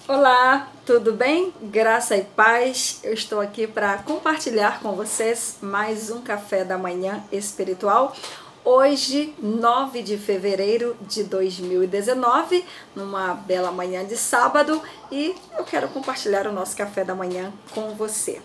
Olá, tudo bem? Graça e paz. Eu estou aqui para compartilhar com vocês mais um café da manhã espiritual. Hoje, 9 de fevereiro de 2019, numa bela manhã de sábado, e eu quero compartilhar o nosso café da manhã com você.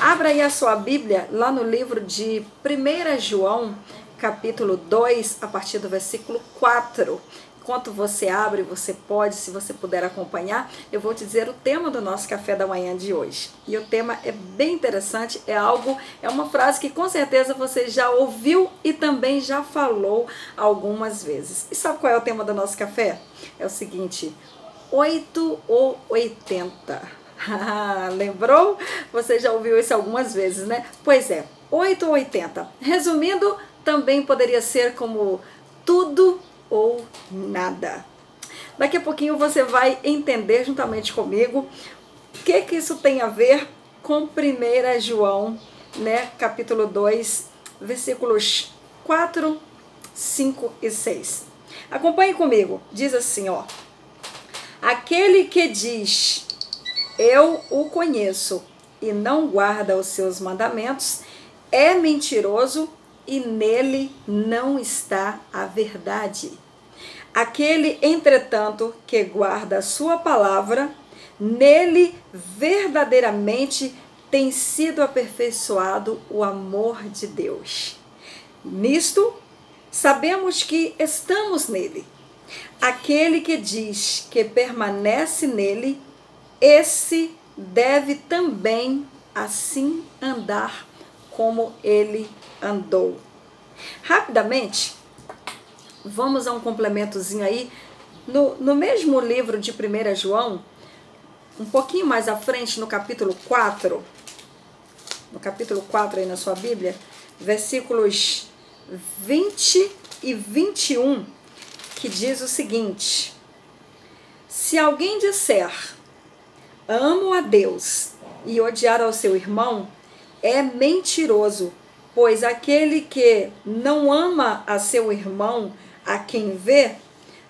Abra aí a sua Bíblia lá no livro de 1 João, capítulo 2, a partir do versículo 4. Enquanto você abre, você pode, se você puder acompanhar, eu vou te dizer o tema do nosso café da manhã de hoje. E o tema é bem interessante, é uma frase que com certeza você já ouviu e também já falou algumas vezes. E sabe qual é o tema do nosso café? É o seguinte: 8 ou 80. Lembrou? Você já ouviu isso algumas vezes, né? Pois é, 8 ou 80. Resumindo, também poderia ser como tudo ou nada. Daqui a pouquinho você vai entender juntamente comigo o que isso tem a ver com 1 João, né, capítulo 2, versículos 4, 5 e 6. Acompanhe comigo. Diz assim, ó: aquele que diz, eu o conheço, e não guarda os seus mandamentos, é mentiroso, e nele não está a verdade. Aquele, entretanto, que guarda a sua palavra, nele verdadeiramente tem sido aperfeiçoado o amor de Deus. Nisto, sabemos que estamos nele. Aquele que diz que permanece nele, esse deve também assim andar como ele andou. Rapidamente, vamos a um complementozinho aí. No mesmo livro de 1 João, um pouquinho mais à frente, no capítulo 4, aí na sua Bíblia, versículos 20 e 21, que diz o seguinte: se alguém disser, amo a Deus, e odiar ao seu irmão, é mentiroso, pois aquele que não ama a seu irmão, a quem vê,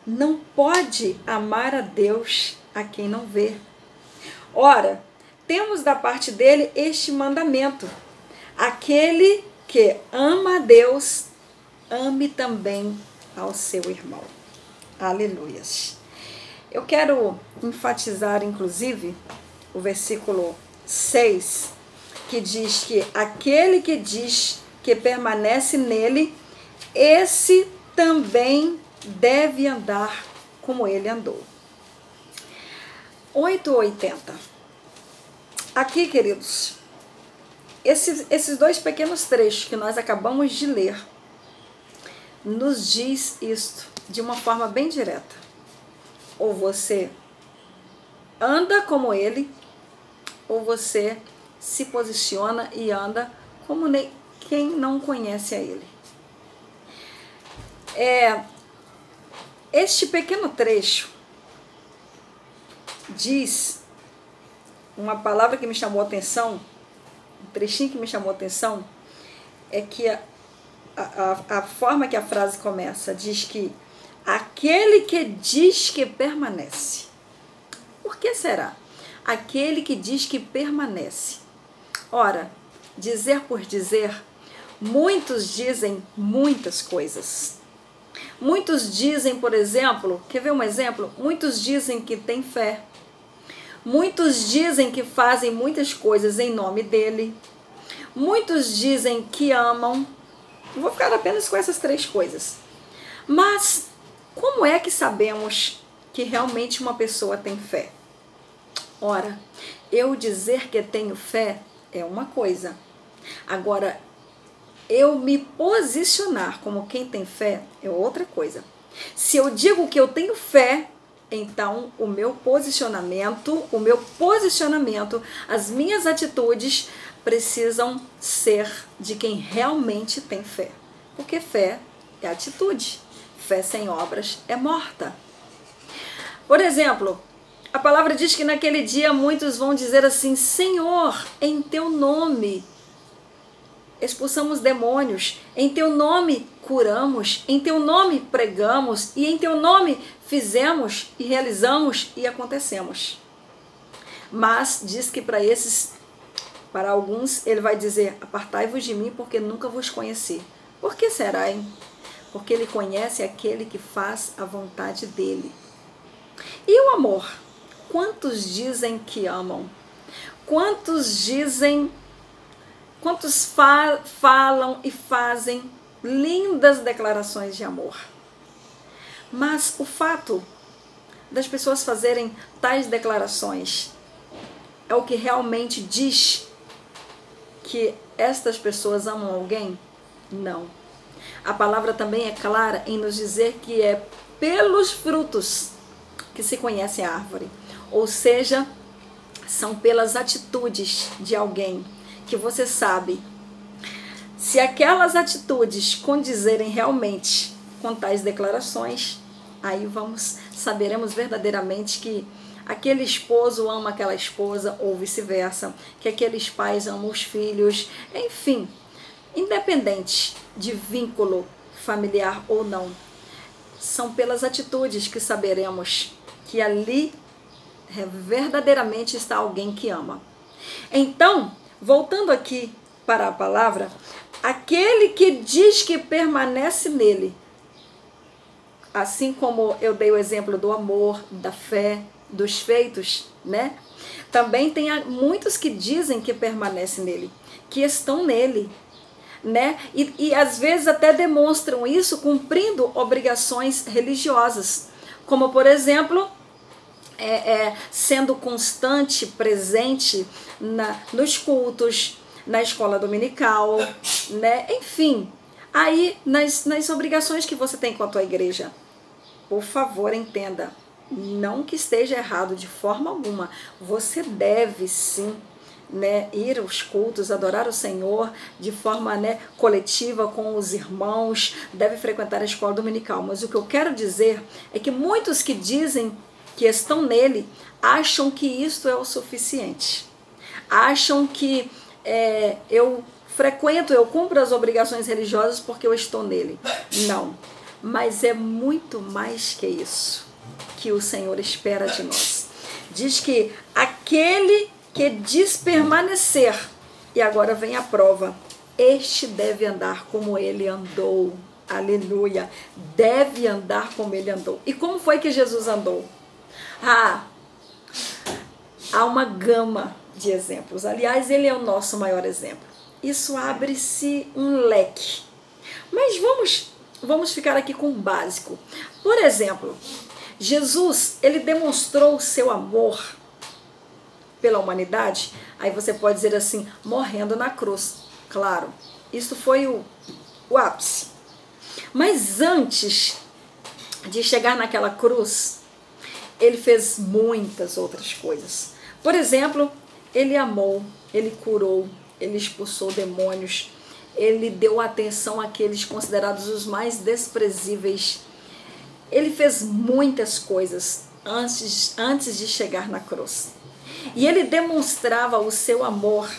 não pode amar a Deus a quem não vê. Ora, temos da parte dele este mandamento: aquele que ama a Deus, ame também ao seu irmão. Aleluias. Eu quero enfatizar, inclusive, o versículo 6, que diz que aquele que diz que permanece nele, esse também deve andar como ele andou. 8 ou 80. Aqui, queridos, esses dois pequenos trechos que nós acabamos de ler, nos diz isto de uma forma bem direta. Ou você anda como ele, ou você se posiciona e anda como quem não conhece a ele. Este pequeno trecho diz uma palavra que me chamou a atenção, um trechinho que me chamou a atenção, é que a forma que a frase começa diz que aquele que diz que permanece. Por que será? Aquele que diz que permanece. Ora, dizer por dizer, muitos dizem muitas coisas. Muitos dizem, por exemplo, quer ver um exemplo? Muitos dizem que têm fé. Muitos dizem que fazem muitas coisas em nome dele. Muitos dizem que amam. Vou ficar apenas com essas três coisas. Mas como é que sabemos que realmente uma pessoa tem fé? Ora, eu dizer que tenho fé é uma coisa. Agora, eu me posicionar como quem tem fé é outra coisa. Se eu digo que eu tenho fé, então o meu posicionamento, as minhas atitudes precisam ser de quem realmente tem fé. Porque fé é atitude. Fé sem obras é morta. Por exemplo, a palavra diz que naquele dia muitos vão dizer assim: Senhor, em teu nome expulsamos demônios, em teu nome curamos, em teu nome pregamos e em teu nome fizemos e realizamos e acontecemos. Mas diz que para alguns, ele vai dizer: apartai-vos de mim, porque nunca vos conheci. Por que será, hein? Porque ele conhece aquele que faz a vontade dele. E o amor? Quantos dizem que amam? Quantos falam e fazem lindas declarações de amor? Mas o fato das pessoas fazerem tais declarações é o que realmente diz que estas pessoas amam alguém? Não. A palavra também é clara em nos dizer que é pelos frutos que se conhece a árvore. Ou seja, são pelas atitudes de alguém que você sabe se aquelas atitudes condizerem realmente com tais declarações. Aí saberemos verdadeiramente que aquele esposo ama aquela esposa ou vice-versa, que aqueles pais amam os filhos, enfim, independente de vínculo familiar ou não, são pelas atitudes que saberemos que ali verdadeiramente está alguém que ama. Então, voltando aqui para a palavra, aquele que diz que permanece nele, assim como eu dei o exemplo do amor, da fé, dos feitos, né? Também tem muitos que dizem que permanecem nele, que estão nele, né? E às vezes até demonstram isso cumprindo obrigações religiosas, como por exemplo, sendo constante, presente nos cultos, na escola dominical, né? Enfim, aí nas obrigações que você tem com a tua igreja. Por favor, entenda, não que esteja errado de forma alguma, você deve sim, né, ir aos cultos, adorar o Senhor de forma, né, coletiva com os irmãos, deve frequentar a escola dominical, mas o que eu quero dizer é que muitos que dizem que estão nele acham que isto é o suficiente, acham que eu cumpro as obrigações religiosas porque eu estou nele. Não, mas é muito mais que isso que o Senhor espera de nós. Diz que aquele que diz permanecer, e agora vem a prova, este deve andar como ele andou. Aleluia! Deve andar como ele andou. E como foi que Jesus andou? Há uma gama de exemplos. Aliás, ele é o nosso maior exemplo. Isso abre-se um leque. Mas vamos ficar aqui com o básico. Por exemplo, Jesus, ele demonstrou o seu amor pela humanidade. Aí você pode dizer assim, morrendo na cruz. Claro, isso foi o ápice. Mas antes de chegar naquela cruz, ele fez muitas outras coisas. Por exemplo, ele amou, ele curou, ele expulsou demônios, ele deu atenção àqueles considerados os mais desprezíveis. Ele fez muitas coisas antes de chegar na cruz. E ele demonstrava o seu amor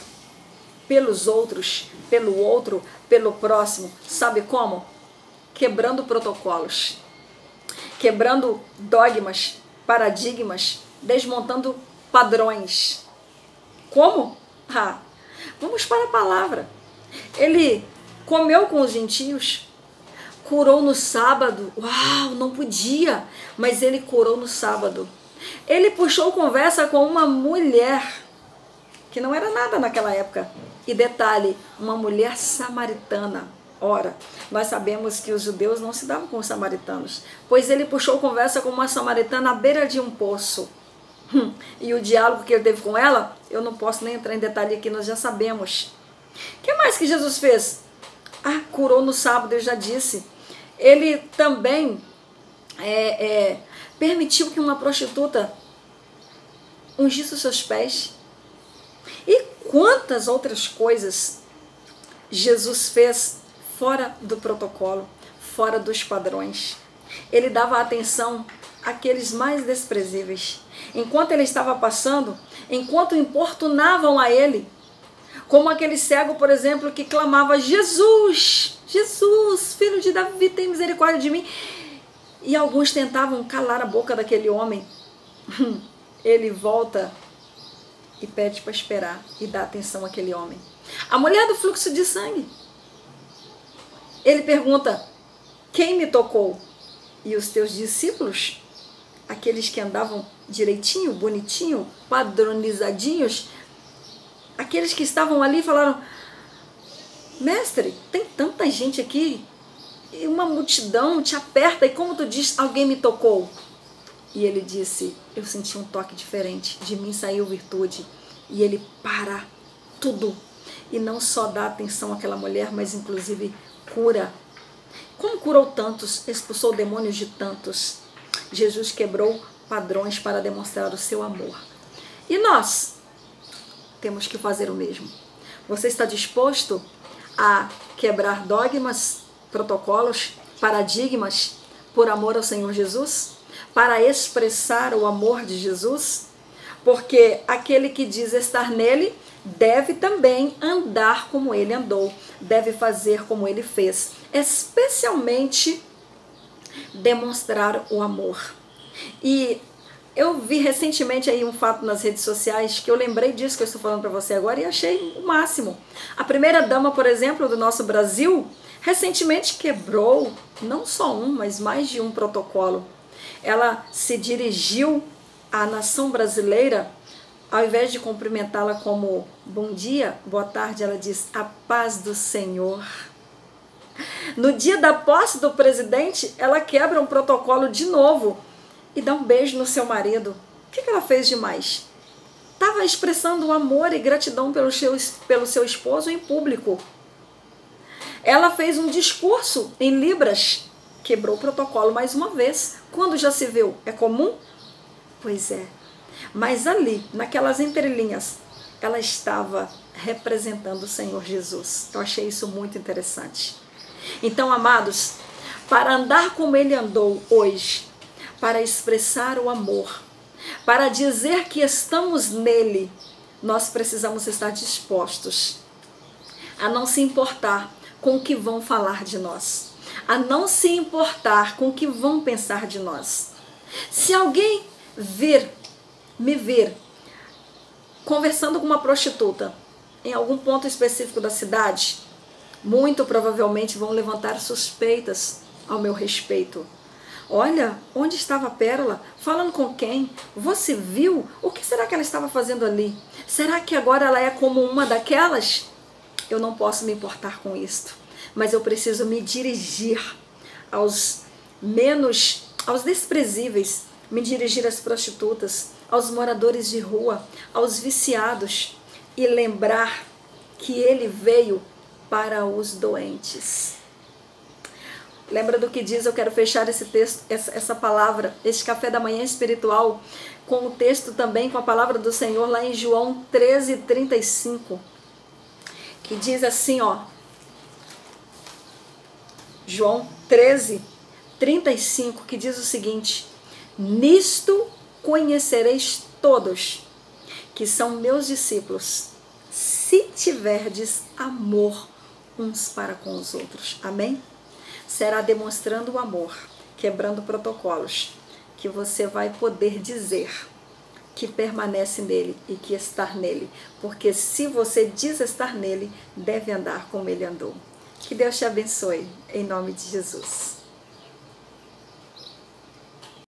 pelos outros, pelo outro, pelo próximo. Sabe como? Quebrando protocolos, quebrando dogmas, paradigmas, desmontando padrões. Como? Vamos para a palavra. Ele comeu com os gentios, curou no sábado. Uau, não podia, mas ele curou no sábado. Ele puxou conversa com uma mulher, que não era nada naquela época. E detalhe, uma mulher samaritana. Ora, nós sabemos que os judeus não se davam com os samaritanos, pois ele puxou conversa com uma samaritana à beira de um poço. E o diálogo que ele teve com ela, eu não posso nem entrar em detalhe aqui, nós já sabemos. O que mais que Jesus fez? Curou no sábado, eu já disse. Ele também permitiu que uma prostituta ungisse os seus pés. E quantas outras coisas Jesus fez fora do protocolo, fora dos padrões. Ele dava atenção àqueles mais desprezíveis. Enquanto ele estava passando, enquanto importunavam a ele, como aquele cego, por exemplo, que clamava: Jesus, Jesus, filho de Davi, tem misericórdia de mim. E alguns tentavam calar a boca daquele homem. Ele volta e pede para esperar e dá atenção àquele homem. A mulher do fluxo de sangue. Ele pergunta: quem me tocou? E os teus discípulos, aqueles que andavam direitinho, bonitinho, padronizadinhos, aqueles que estavam ali falaram: mestre, tem tanta gente aqui, e uma multidão te aperta, e como tu diz, alguém me tocou? E ele disse: eu senti um toque diferente, de mim saiu virtude. E ele para tudo, e não só dá atenção àquela mulher, mas inclusive cura. Como curou tantos, expulsou demônios de tantos. Jesus quebrou padrões para demonstrar o seu amor. E nós temos que fazer o mesmo. Você está disposto a quebrar dogmas, protocolos, paradigmas por amor ao Senhor Jesus? Para expressar o amor de Jesus? Porque aquele que diz estar nele deve também andar como ele andou, deve fazer como ele fez, especialmente demonstrar o amor. E eu vi recentemente aí um fato nas redes sociais que eu lembrei disso que eu estou falando para você agora e achei o máximo. A primeira dama, por exemplo, do nosso Brasil, recentemente quebrou não só um, mas mais de um protocolo. Ela se dirigiu à nação brasileira, ao invés de cumprimentá-la como bom dia, boa tarde, ela diz: a paz do Senhor. No dia da posse do presidente, ela quebra um protocolo de novo e dá um beijo no seu marido. O que ela fez demais? Estava expressando amor e gratidão pelo seu esposo em público. Ela fez um discurso em Libras, quebrou o protocolo mais uma vez. Quando já se viu? É comum? Pois é. Mas ali, naquelas entrelinhas, ela estava representando o Senhor Jesus. Eu achei isso muito interessante. Então, amados, para andar como ele andou hoje, para expressar o amor, para dizer que estamos nele, nós precisamos estar dispostos a não se importar com o que vão falar de nós, a não se importar com o que vão pensar de nós. Se alguém me ver conversando com uma prostituta em algum ponto específico da cidade, muito provavelmente vão levantar suspeitas ao meu respeito. Olha, onde estava a Pérola? Falando com quem? Você viu? O que será que ela estava fazendo ali? Será que agora ela é como uma daquelas? Eu não posso me importar com isto, mas eu preciso me dirigir aos desprezíveis, me dirigir às prostitutas, aos moradores de rua, aos viciados, e lembrar que ele veio para os doentes. Lembra do que diz? Eu quero fechar esse texto, essa palavra, esse café da manhã espiritual, com o texto também, com a palavra do Senhor lá em João 13:35, que diz assim, ó, João 13:35, que diz o seguinte: nisto conhecereis todos que são meus discípulos, se tiverdes amor uns para com os outros. Amém? Será demonstrando o amor, quebrando protocolos, que você vai poder dizer que permanece nele e que está nele. Porque se você diz estar nele, deve andar como ele andou. Que Deus te abençoe, em nome de Jesus.